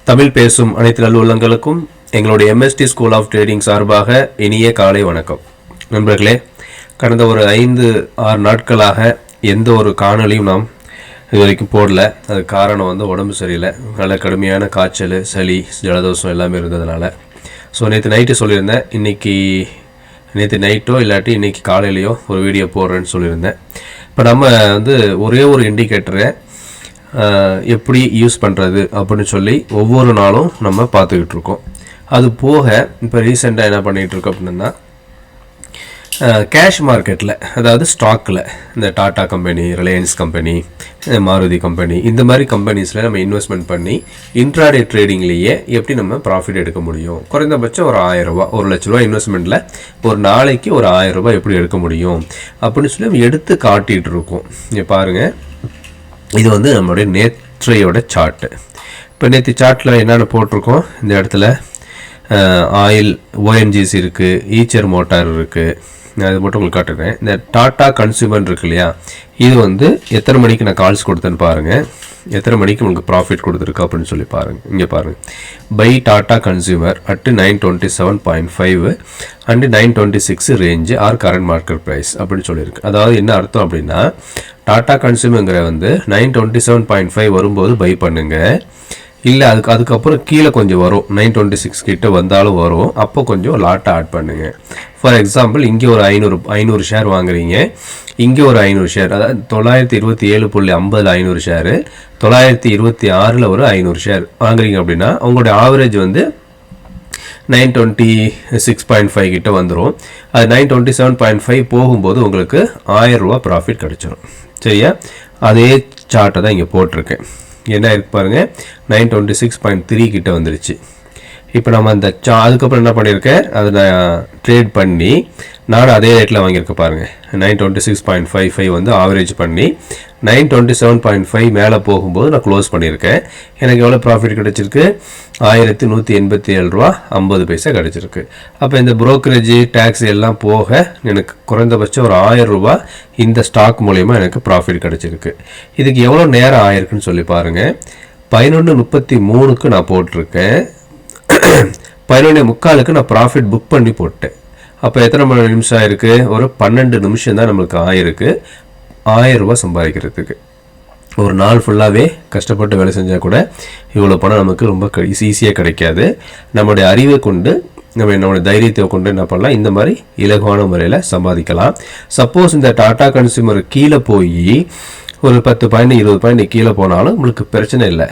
தமிழ் பேசும் அனைத்து நல்லுள்ளங்களுக்கும் எங்களுடைய MST ஸ்கூல் ஆஃப் ட்ரேடிங் சார்பாக இனிய காலை வணக்கம். நண்பர்களே, கடந்த ஒரு 5-6 நாட்களாக எந்த ஒரு காணொலியும் நாம் இது வரைக்கும் போடல. அது காரணம் உடம்பு சரியில்லை, நல்ல கடுமையான காய்ச்சல், சளி, ஜலதோஷம் எல்லாமே இருந்ததுனால. ஸோ நேற்று நைட்டு சொல்லியிருந்தேன், நேற்று நைட்டோ இல்லாட்டி இன்றைக்கி காலையிலையோ ஒரு வீடியோ போடுறேன்னு சொல்லியிருந்தேன். இப்போ நம்ம ஒரே ஒரு இண்டிகேட்டரை எப்படி யூஸ் பண்ணுறது அப்படின்னு சொல்லி ஒவ்வொரு நாளும் நம்ம பார்த்துக்கிட்டு இருக்கோம். அது போக இப்போ ரீசெண்டாக என்ன பண்ணிகிட்டு இருக்கோம் அப்படின்னா, கேஷ் மார்க்கெட்டில், அதாவது ஸ்டாக்கில், இந்த Tata company, Reliance company, Maruti company, இந்த மாதிரி கம்பெனிஸில் நம்ம இன்வெஸ்ட்மெண்ட் பண்ணி இன்ட்ராடே ட்ரேடிங்லேயே எப்படி நம்ம ப்ராஃபிட் எடுக்க முடியும், குறைந்தபட்சம் ஒரு 1000 ரூபா, 1 லட்ச ரூபா இன்வெஸ்ட்மெண்ட்டில் ஒரு நாளைக்கு ஒரு 1000 ரூபா எப்படி எடுக்க முடியும் அப்படின்னு சொல்லி நம்ம எடுத்து காட்டிகிட்டு இருக்கோம். இங்கே பாருங்கள், இது நம்மளுடைய நேற்றையோட சார்ட்டு. இப்போ நேற்று சார்ட்டில் என்னென்ன போட்டிருக்கோம், இந்த இடத்துல ஆயில், ONGC இருக்குது, ஈச்சர் மோட்டார் இருக்குது. நான் இது மட்டும் உங்களுக்கு காட்டுறேன். இந்த டாடா கன்சியூமர் இருக்கு இல்லையா, இது எத்தனை மணிக்கு நான் கால்ஸ் கொடுத்தேன்னு பாருங்கள், எத்தனை மணிக்கு உங்களுக்கு ப்ராஃபிட் கொடுத்துருக்கு அப்படின்னு சொல்லி பாருங்கள். இங்கே பாருங்கள், by Tata consumer at 927.5 and 926 range are current market price அப்படின்னு சொல்லியிருக்கு. அதாவது என்ன அர்த்தம் அப்படின்னா, டாடா கன்சியூமருங்கிற 927.5 வரும்போது பை பண்ணுங்க, இல்லை அதுக்கப்புறம் கீழே கொஞ்சம் வரும், 926 கிட்ட வந்தாலும் வரும், அப்போ கொஞ்சம் லாட்டை ஆட் பண்ணுங்கள். ஃபார் எக்ஸாம்பிள், இங்கே ஒரு 500 ஷேர் வாங்குறீங்க, இங்கே ஒரு 500 ஷேர், அதாவது 927.50 500 ஷேரு, 926 ஒரு 500 ஷேர் வாங்குறீங்க அப்படின்னா உங்களுடைய ஆவரேஜ் 926.5 கிட்ட வந்துடும். அது 927.5 போகும்போது உங்களுக்கு 1000 ரூபா ப்ராஃபிட் கிடச்சிடும். சரியா? அதே சார்ட்டை தான் இங்கே போட்டிருக்கேன். என்ன இருக்கு பாருங்கள், 926.3 கிட்ட வந்துருச்சு. இப்போ நம்ம அந்த அதுக்கப்புறம் என்ன பண்ணியிருக்கேன், அதை நான் ட்ரேட் பண்ணி நானும் அதே ரேட்டில் வாங்கியிருக்கேன் பாருங்கள். 926.55 ஆவரேஜ் பண்ணி 927.5 மேலே போகும்போது நான் க்ளோஸ் பண்ணியிருக்கேன். எனக்கு எவ்வளோ ப்ராஃபிட் கிடச்சிருக்கு, 1187 ரூபா 50 பைசா கிடச்சிருக்கு. அப்போ இந்த புரோக்கரேஜ், டேக்ஸ் எல்லாம் போக எனக்கு குறைந்தபட்சம் ஒரு 1000 ரூபா இந்த ஸ்டாக் மூலயமா எனக்கு ப்ராஃபிட் கிடச்சிருக்கு. இதுக்கு எவ்வளோ நேரம் ஆயிருக்குன்னு சொல்லி பாருங்கள். 11:33 நான் போட்டிருக்கேன், 11:45 நான் ப்ராஃபிட் புக் பண்ணி போட்டேன். அப்போ எத்தனை நிமிஷம் ஆயிருக்கு, ஒரு 12 நிமிஷம் தான் நம்மளுக்கு ஆயிருக்கு 1000 ரூபா சம்பாதிக்கிறதுக்கு. ஒரு நாள் ஃபுல்லாகவே கஷ்டப்பட்டு வேலை செஞ்சால் கூட இவ்வளோ பணம் நமக்கு ரொம்ப ஈஸியாக கிடைக்காது. நம்மளுடைய அறிவை கொண்டு, நம்மளுடைய தைரியத்தை கொண்டு என்ன பண்ணலாம், இந்த மாதிரி இலகுவான முறையில் சம்பாதிக்கலாம். சப்போஸ் இந்த டாடா கன்சியூமர் கீழே போய் ஒரு 10 பாயிண்ட் 20 பாயிண்ட் கீழே போனாலும் உங்களுக்கு பிரச்சனை இல்லை.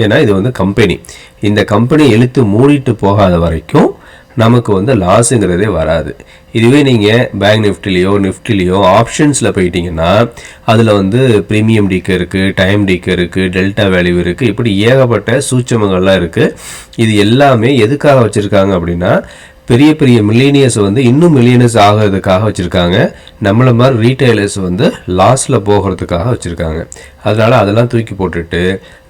ஏன்னா இது கம்பெனி, இந்த கம்பெனி இழுத்து மூடிட்டு போகாத வரைக்கும் நமக்கு லாஸுங்கிறதே வராது. இதுவே நீங்கள் பேங்க் நிஃப்டிலேயோ ஆப்ஷன்ஸில் போயிட்டீங்கன்னா அதில் ப்ரீமியம் டிக்கர் இருக்குது, டைம் டிக்கர் இருக்குது, டெல்டா வேல்யூ இருக்குது, இப்படி ஏகப்பட்ட சூட்சமங்கள்லாம் இருக்குது. இது எல்லாமே எதுக்காக வச்சுருக்காங்க அப்படின்னா, பெரிய பெரிய மில்லியனியர்ஸ் இன்னும் மில்லியனர்ஸ் ஆகிறதுக்காக வச்சுருக்காங்க. நம்மளை மாதிரி ரீட்டைலர்ஸ் லாஸில் போகிறதுக்காக வச்சுருக்காங்க. அதனால் அதெல்லாம் தூக்கி போட்டுட்டு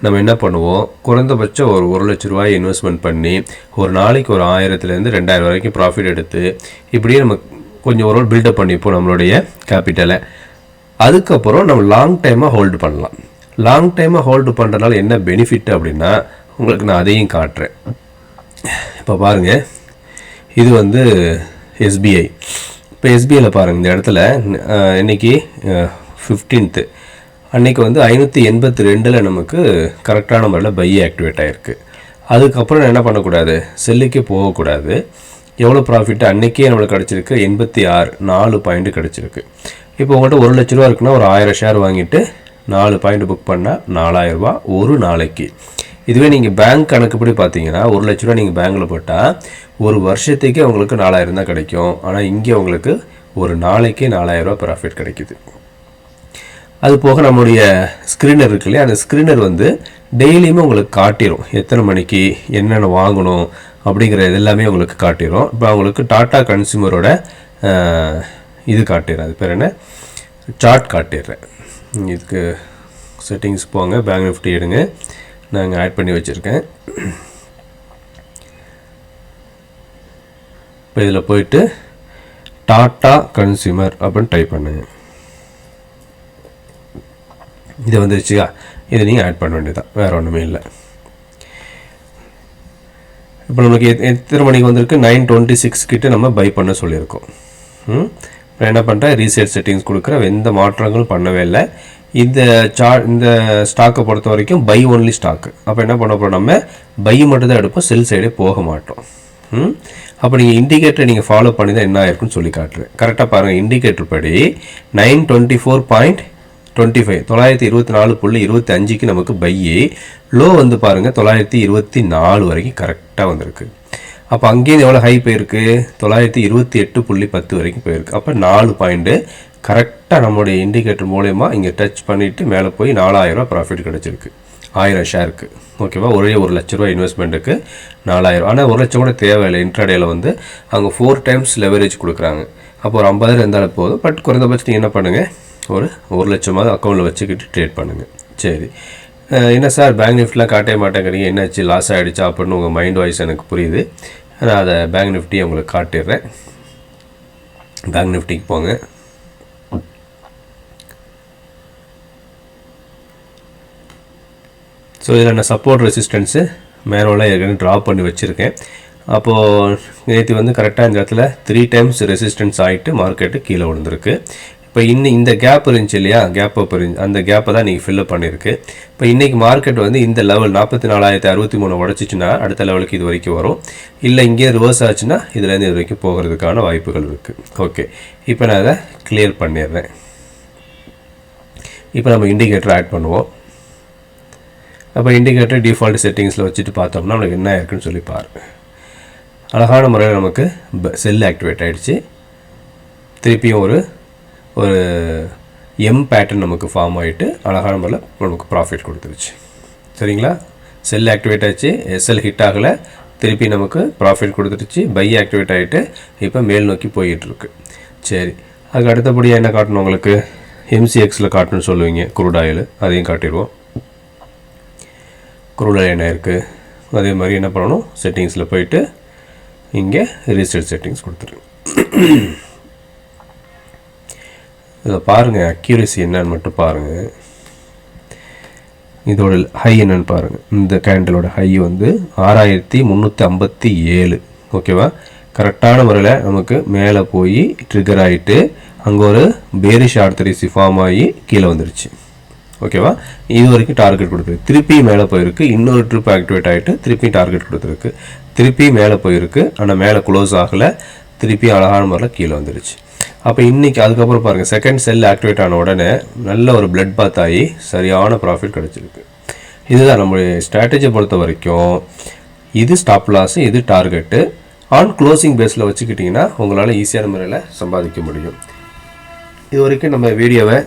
நம்ம என்ன பண்ணுவோம், குறைந்தபட்சம் ஒரு 1 லட்ச ரூபாய் இன்வெஸ்ட்மெண்ட் பண்ணி ஒரு நாளைக்கு ஒரு 1000-2000 வரைக்கும் ப்ராஃபிட் எடுத்து இப்படியே நம்ம கொஞ்சம் ஒரு பில்டப் பண்ணிப்போம் நம்மளுடைய கேபிட்டலை. அதுக்கப்புறம் நம்ம லாங் டைமாக ஹோல்டு பண்ணலாம். லாங் டைமாக ஹோல்டு பண்ணுறதுனால என்ன பெனிஃபிட் அப்படின்னா, உங்களுக்கு நான் அதையும் காட்டுறேன். இப்போ பாருங்கள், இது SBI. இப்போ SBIயில் பாருங்கள், இந்த இடத்துல இன்றைக்கி 15th அன்றைக்கி 582 நமக்கு கரெக்டான முறையில் பை ஆக்டிவேட் ஆகிருக்கு. அதுக்கப்புறம் என்ன பண்ணக்கூடாது, செல்லுக்கே போகக்கூடாது. எவ்வளோ ப்ராஃபிட் அன்றைக்கே நம்மளுக்கு கிடச்சிருக்கு, 4 பாயிண்ட் கிடச்சிருக்கு. இப்போ உங்கள்கிட்ட 1 லட்ச ரூபா இருக்குன்னா ஒரு 1000 ஷேர் வாங்கிட்டு 4 பாயிண்ட் புக் பண்ணால் 4000 ரூபா ஒரு நாளைக்கு. இதுவே நீங்கள் பேங்க் கணக்குப்படி பார்த்தீங்கன்னா 1 லட்ச ரூபா நீங்கள் பேங்க்கில் போட்டால் ஒரு வருஷத்துக்கே உங்களுக்கு 4000 தான் கிடைக்கும். ஆனால் இங்கே உங்களுக்கு ஒரு நாளைக்கே 4000 ரூபா ப்ராஃபிட் கிடைக்குது. அது போக நம்மளுடைய ஸ்க்ரீனர் இருக்கு இல்லையா, அந்த ஸ்க்ரீனர் டெய்லியுமே உங்களுக்கு காட்டிடும் எத்தனை மணிக்கு என்னென்ன வாங்கணும் அப்படிங்கிற எல்லாமே உங்களுக்கு காட்டிடும். இப்போ உங்களுக்கு டாடா கன்சியூமரோட இது காட்டிடுறேன், அது பேர் என்ன, சார்ட் காட்டிடுறேன். இதுக்கு செட்டிங்ஸ் போங்க, பேங்க் நிஃப்டி எடுங்க, நாங்கள் ஆட் பண்ணி வச்சுருக்கேன். இப்போ இதில் போயிட்டு டாடா கன்சியூமர் அப்படின்னு டைப் பண்ணுங்க. இது வந்துருச்சுக்கா, இதை நீங்கள் ஆட் பண்ண வேண்டியதான், வேறு ஒன்றுமே இல்லை. இப்போ நமக்கு எத்தனை மணிக்கு வந்திருக்கு 9:26 கிட்ட நம்ம பை பண்ண சொல்லியிருக்கோம். இப்போ என்ன பண்ணுறேன், ரீசெட் செட்டிங்ஸ் கொடுக்குறேன், எந்த மாற்றங்களும் பண்ணவே இல்லை. இந்த இந்த ஸ்டாக்கை பொறுத்த வரைக்கும் பை ஒன்லி ஸ்டாக்கு. அப்போ என்ன பண்ண போகிறோம், நம்ம பை மட்டும் தான் எடுப்போம், செல் சைடே போக மாட்டோம். அப்போ நீங்கள் இண்டிகேட்டரை நீங்கள் ஃபாலோ பண்ணி தான் என்ன ஆயிருக்குன்னு சொல்லி காட்டுறேன். கரெக்டாக பாருங்கள், இண்டிகேட்டர் படி 924.25 924.25க்கு நமக்கு பையே, லோ வந்து பாருங்கள் 924 வரைக்கும் கரெக்டாக வந்திருக்கு. அப்போ அங்கேயும் எவ்வளோ ஹை போயிருக்கு, 928.10 வரைக்கும் போயிருக்கு. அப்போ 4 பாயிண்ட்டு கரெக்டாக நம்மளுடைய இண்டிகேட்டர் மூலயமா இங்கே டச் பண்ணிவிட்டு மேலே போய் 4000 ப்ராஃபிட் கிடச்சிருக்கு 1000 ஷேருக்கு. ஓகேவா, ஒரே 1 லட்ச ரூபா இன்வெஸ்ட்மெண்ட்டுக்கு 4000. ஆனால் 1 லட்சம் கூட தேவையில்லை. இன்ட்ராடேயில் வந்து அவங்க 4 டைம்ஸ் லெவரேஜ் கொடுக்குறாங்க. அப்போ ஒரு 50,000 இருந்தாலும் போதும். பட் குறைந்தபட்சம் நீங்கள் என்ன பண்ணுங்கள், ஒரு 1 லட்சமாவது அக்கௌண்ட்டில் வச்சுக்கிட்டு ட்ரேட் பண்ணுங்கள். சரி, என்ன சார் பேங்க் நிஃப்டிலாம் காட்டவே மாட்டேங்கிறீங்க, என்னாச்சு லாஸ் ஆகிடுச்சா அப்படின்னு உங்கள் மைண்ட் வாய்ஸ் எனக்கு புரியுது. நான் அதை பேங்க் நிஃப்டி உங்களுக்கு காட்டிடுறேன். பேங்க் நிஃப்டிக்கு போங்க. ஸோ இதில் நான் சப்போர்ட் ரெசிஸ்டன்ஸு மேனுவலாக ஏற்கனவே ட்ராப் பண்ணி வச்சுருக்கேன். அப்போது நேற்று வந்து கரெக்டாக இந்த இடத்துல 3 டைம்ஸ் ரெசிஸ்டன்ஸ் ஆகிட்டு மார்க்கெட்டு கீழே விழுந்திருக்கு. இப்போ இந்த கேப் இருந்துச்சு இல்லையா, கேப் அப் இருந்துச்சு, அந்த கேப்பை தான் நீங்கள் ஃபில்லப் பண்ணியிருக்கு. இப்போ இன்றைக்கி மார்க்கெட் வந்து இந்த லெவல் 44,063 உடச்சிச்சின்னா அடுத்த லெவலுக்கு இது வரைக்கும் வரும். இல்லை இங்கே ரிவர்ஸ் ஆச்சுன்னா இதுலேருந்து இது வரைக்கும் போகிறதுக்கான வாய்ப்புகள் இருக்குது. ஓகே, இப்போ நான் அதை கிளியர் பண்ணிடுறேன். இப்போ நம்ம இண்டிகேட்டர் ஆட் பண்ணுவோம். அப்போ இண்டிகேட்டர் டிஃபால்ட் செட்டிங்ஸில் வச்சுட்டு பார்த்தோம்னா நம்மளுக்கு என்ன இருக்குன்னு சொல்லி பாருங்கள். அழகான முறையில் நமக்கு செல் ஆக்டிவேட் ஆகிடுச்சு. திருப்பியும் ஒரு எம் பேட்டர்ன் நமக்கு ஃபார்ம் ஆகிட்டு அழகான முறையில் நமக்கு ப்ராஃபிட் கொடுத்துருச்சு. சரிங்களா, செல் ஆக்டிவேட் ஆச்சு, எஸ்எல் ஹிட் ஆகலை, திருப்பி நமக்கு ப்ராஃபிட் கொடுத்துருச்சு. பை ஆக்டிவேட் ஆகிட்டு இப்போ மேல் நோக்கி போயிட்டுருக்கு. சரி, அதுக்கு அடுத்தபடியாக என்ன காட்டணும் உங்களுக்கு, எம்சிஎக்ஸில் காட்டணும்னு சொல்லுவீங்க, குரூட் ஆயில், அதையும் காட்டிடுவோம். குரூட் ஆயில் என்ன இருக்குது, அதே மாதிரி என்ன பண்ணணும், செட்டிங்ஸில் போயிட்டு இங்கே ரீசெட் செட்டிங்ஸ் கொடுத்துரு. இதில் பாருங்கள் அக்யூரசி என்னன்னு மட்டும் பாருங்கள். இதோட ஹை என்னன்னு பாருங்கள். இந்த கேண்டலோட ஹை வந்து 6357. ஓகேவா, கரெக்டான முறையில் நமக்கு மேலே போய் ட்ரிகர் ஆகிட்டு அங்கே ஒரு பேரிஷ் ஆர்த்தரிசி ஃபார்ம் ஆகி கீழே வந்துடுச்சு. ஓகேவா, இது வரைக்கும் டார்கெட் கொடுத்துருக்கு. திருப்பி மேலே போயிருக்கு, இன்னொரு ட்ரிப் ஆக்டிவேட் ஆகிட்டு திருப்பி டார்கெட் கொடுத்துருக்கு. திருப்பி மேலே போயிருக்கு, ஆனால் மேலே க்ளோஸ் ஆகலை, திருப்பி அழகான முறையில் கீழே வந்துடுச்சு. அப்போ இன்றைக்கி அதுக்கப்புறம் பாருங்கள், செகண்ட் செல் ஆக்டிவேட் ஆன உடனே நல்ல ஒரு பிளட் பாத் ஆகி சரியான ப்ராஃபிட் கிடச்சிருக்கு. இதுதான் நம்மளுடைய ஸ்ட்ராட்டஜியை பொறுத்த வரைக்கும். இது ஸ்டாப் லாஸு, இது டார்கெட்டு. ஆன் க்ளோசிங் பேஸில் வச்சுக்கிட்டிங்கன்னா உங்களால் ஈஸியான முறையில் சம்பாதிக்க முடியும். இது வரைக்கும் நம்ம வீடியோவை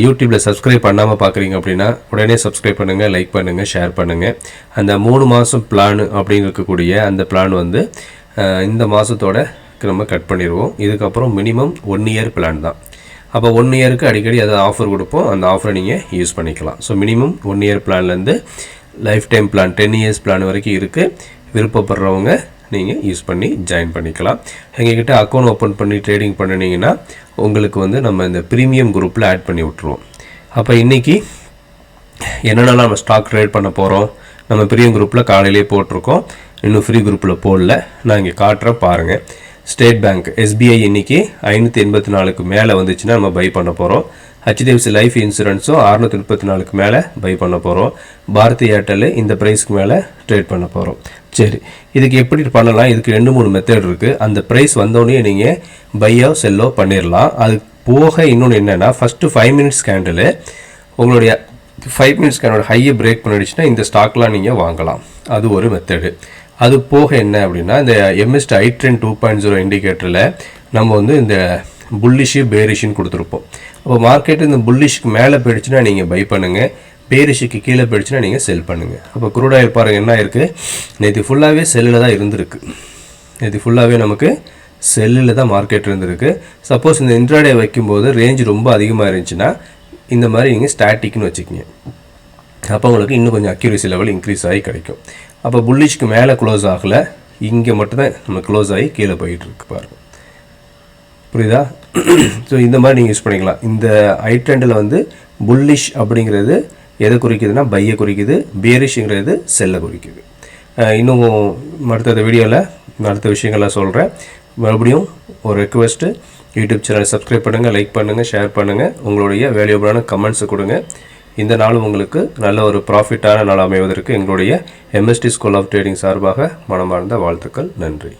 யூடியூப்பில் சப்ஸ்கிரைப் பண்ணாமல் பார்க்குறீங்க அப்படின்னா உடனே சப்ஸ்கிரைப் பண்ணுங்கள், லைக் பண்ணுங்கள், ஷேர் பண்ணுங்கள். அந்த 3 மாதம் பிளான் அப்படின்னு இருக்கக்கூடிய அந்த பிளான் வந்து இந்த மாதத்தோட நம்ம கட் பண்ணிடுவோம். இதுக்கப்புறம் மினிமம் 1 இயர் பிளான் தான். அப்போ 1 இயருக்கு அடிக்கடி அதை ஆஃபர் கொடுப்போம், அந்த ஆஃபரை நீங்கள் யூஸ் பண்ணிக்கலாம். ஸோ மினிமம் 1 இயர் பிளான்லேருந்து life time plan 10 years plan வரைக்கும் இருக்குது. விருப்பப்படுறவங்க நீங்கள் யூஸ் பண்ணி ஜாயின் பண்ணிக்கலாம். எங்ககிட்ட அக்கௌண்ட் ஓப்பன் பண்ணி ட்ரேடிங் பண்ணினீங்கன்னா உங்களுக்கு வந்து நம்ம இந்த ப்ரீமியம் குரூப்பில் ஆட் பண்ணி விட்ருவோம். அப்போ இன்றைக்கி என்னென்னலாம் நம்ம ஸ்டாக் ட்ரேட் பண்ண போகிறோம் நம்ம ப்ரீமியம் குரூப்பில் காலையிலே போட்டிருக்கோம். இன்னும் ஃப்ரீ குரூப்பில் போடல, நான் இங்கே காட்டுறேன் பாருங்கள். ஸ்டேட் பேங்க் எஸ்பிஐ இன்றைக்கி 584க்கு மேலே வந்துச்சுன்னா நம்ம பை பண்ண போகிறோம். ஹெச்டிஎஃப்சி லைஃப் இன்சூரன்ஸும் 634க்கு மேலே பை பண்ண போகிறோம். பாரதி ஏர்டெல் இந்த ப்ரைஸ்க்கு மேலே ட்ரேட் பண்ண போகிறோம். சரி, இதுக்கு எப்படி பண்ணலாம், இதுக்கு 2-3 மெத்தட் இருக்குது. அந்த ப்ரைஸ் வந்தோடனே நீங்கள் பையோ செல்லோ பண்ணிடலாம். அது போக இன்னொன்று என்னென்னா, ஃபஸ்ட்டு 5 மினிட்ஸ் கேண்டில் உங்களுடைய 5 மினிட்ஸ் கேண்டோட ஹையை பிரேக் பண்ணிடுச்சுன்னா இந்த ஸ்டாக்லாம் நீங்கள் வாங்கலாம். அது ஒரு மெத்தடு. அது போக என்ன அப்படின்னா, இந்த எம்எஸ்டி ஐட்ரெண்ட் 2.0 இண்டிகேட்டரில் நம்ம வந்து இந்த புல்லிஷு பேரிஷுன்னு கொடுத்துருப்போம். அப்போ மார்க்கெட்டு இந்த புல்லிஷ்க்கு மேலே போயிடுச்சுன்னா நீங்கள் பை பண்ணுங்கள், பேரிஷுக்கு கீழே போயிடுச்சுன்னா நீங்கள் செல் பண்ணுங்கள். அப்போ க்ரூட் ஆயில் பாருங்கள் என்ன இருக்குது, நேற்று ஃபுல்லாகவே செல்லில் தான் இருந்திருக்கு. நேற்று ஃபுல்லாகவே நமக்கு செல்லில் தான் மார்க்கெட் இருந்திருக்கு. சப்போஸ் இந்த இன்ட்ராடே வைக்கும்போது ரேஞ்ச் ரொம்ப அதிகமாக இருந்துச்சுன்னா இந்த மாதிரி நீங்கள் ஸ்டாட்டிக்னு வச்சுக்கிங்க. அப்போ உங்களுக்கு இன்னும் கொஞ்சம் அக்யூரசி லெவல் இன்க்ரீஸ் ஆகி கிடைக்கும். அப்போ புல்லிஷ்க்கு மேலே க்ளோஸ் ஆகலை, இங்கே மட்டும்தான் நம்ம க்ளோஸ் ஆகி கீழே போயிட்டுருக்கு பாருங்கள். புரியுதா? ஸோ இந்த மாதிரி நீங்கள் யூஸ் பண்ணிக்கலாம். இந்த ஐட்ரெண்டில் வந்து புல்லிஷ் அப்படிங்கிறது எதை குறிக்குதுன்னா பையை குறிக்குது, பேரிஷ்ங்கிறது செல்லை குறிக்குது. இன்னும் அடுத்த வீடியோவில் அடுத்த விஷயங்கள்லாம் சொல்கிறேன். மறுபடியும் ஒரு ரெக்வெஸ்ட்டு, யூடியூப் சேனல் சப்ஸ்கிரைப் பண்ணுங்கள், லைக் பண்ணுங்கள், ஷேர் பண்ணுங்கள், உங்களுடைய வேல்யூபிளான கமெண்ட்ஸை கொடுங்க. இந்த நாள் உங்களுக்கு நல்ல ஒரு ப்ராஃபிட்டான நாள் அமைவதற்கு எங்களுடைய MST ஸ்கூல் ஆஃப் ட்ரேடிங் சார்பாக மனமார்ந்த வாழ்த்துக்கள். நன்றி.